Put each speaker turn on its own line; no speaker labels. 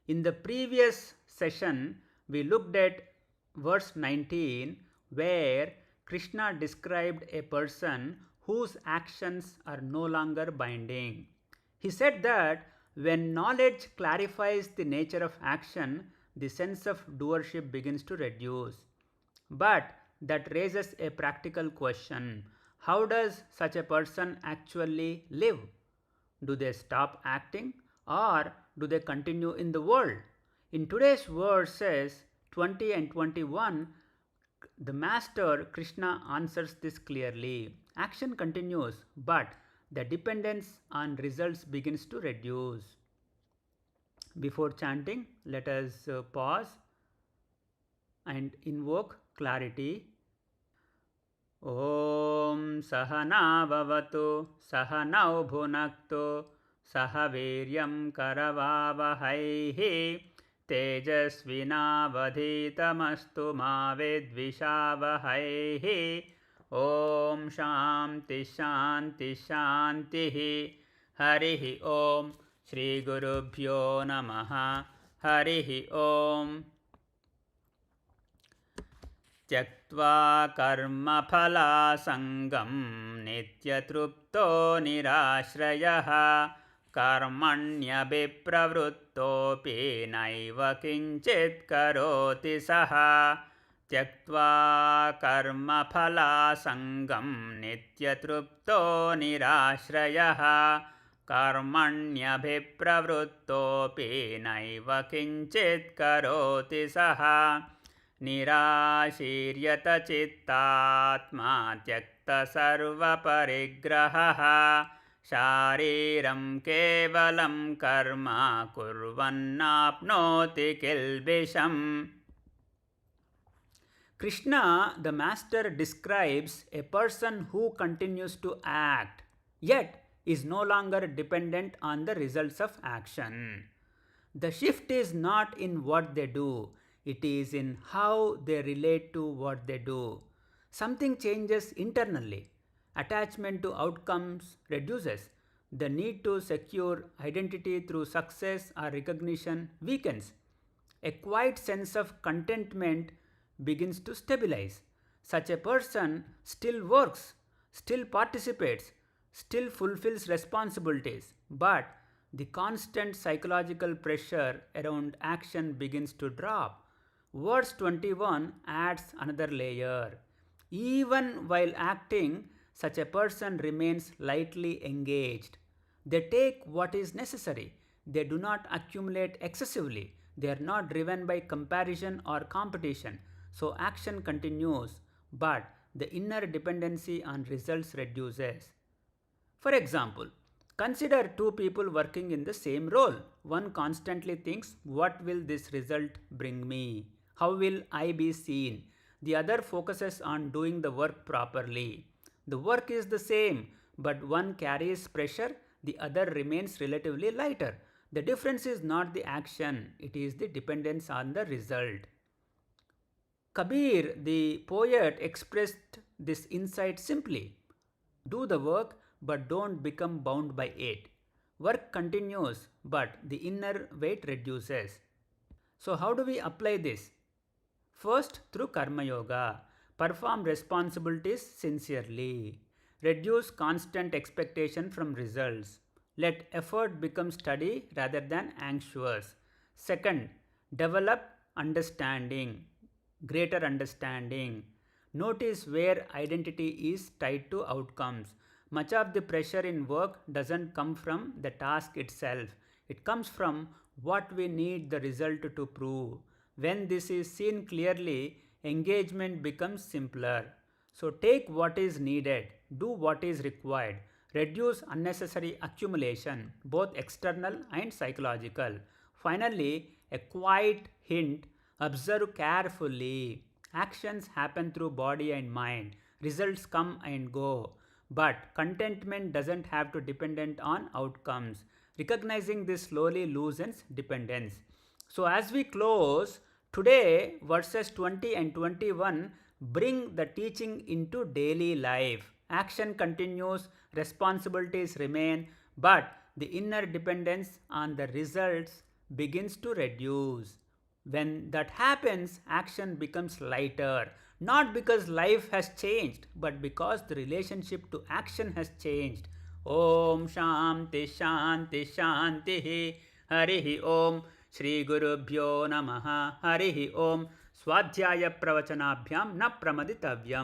In the previous session, we looked at verse 19 where Krishna described a person whose actions are no longer binding. He said that when knowledge clarifies the nature of action, the sense of doership begins to reduce. But that raises a practical question. How does such a person actually live? Do they stop acting or do they continue in the world? In today's verses 20 and 21, the Master Krishna answers this clearly. Action continues, but the dependence on results begins to reduce. Before chanting, let us pause and invoke clarity. Om Sahana Bhavatu Sahanau Bhunaktu Sahaviryam Karavavahaihi Tejasvinavadhitamastu ma vidvishavahaihi. Om Shanti Shanti Shantihi. Harihi Om. Shri Gurubhyo Namaha. Harihi Om. त्यक्त्वा कर्मफलासङ्गं नित्यतृप्तो निराश्रयः कर्मण्यभिप्रवृत्तोऽपि नैव किञ्चित् करोति सः त्यक्त्वा कर्मफलासङ्गं नित्यतृप्तो निराश्रयः कर्मण्यभिप्रवृत्तोऽपि नैव किञ्चित् करोति सः निराशीर्यत चित्तात्मा त्यक्त सर्वपरिग्रहः शारीरं केवलं कर्म कुर्वन्नाप्नोति किल्बिषम्. Krishna, the Master, describes a person who continues to act, yet is no longer dependent on the results of action. The shift is not in what they do, it is in how they relate to what they do. Something changes internally. Attachment to outcomes reduces. The need to secure identity through success or recognition weakens. A quiet sense of contentment begins to stabilize. Such a person still works, still participates, still fulfills responsibilities, but the constant psychological pressure around action begins to drop. Verse 21 adds another layer. Even while acting, such a person remains lightly engaged. They take what is necessary. They do not accumulate excessively. They are not driven by comparison or competition. So action continues, but the inner dependency on results reduces. For example, consider two people working in the same role. One constantly thinks, what will this result bring me? How will I be seen? The other focuses on doing the work properly. The work is the same, but one carries pressure, the other remains relatively lighter. The difference is not the action, it is the dependence on the result. Kabir, the poet, expressed this insight simply. Do the work, but don't become bound by it. Work continues, but the inner weight reduces. So how do we apply this? First, through Karma Yoga. Perform responsibilities sincerely. Reduce constant expectation from results. Let effort become steady rather than anxious. Second, develop understanding, greater understanding. Notice where identity is tied to outcomes. Much of the pressure in work doesn't come from the task itself. It comes from what we need the result to prove. When this is seen clearly, engagement becomes simpler. So take what is needed, do what is required, reduce unnecessary accumulation, both external and psychological. Finally, a quiet hint: observe carefully. Actions happen through body and mind. Results come and go. But contentment doesn't have to depend on outcomes. Recognizing this slowly loosens dependence. So as we close, today verses 20 and 21 bring the teaching into daily life. Action continues, responsibilities remain, but the inner dependence on the results begins to reduce. When that happens, action becomes lighter, not because life has changed, but because the relationship to action has changed. Om Shanti Shanti Shanti Harihi Om Shri Gurubhyo Namaha Harihi Om Swadhyaya Pravachanabhyam Na Pramaditavyam.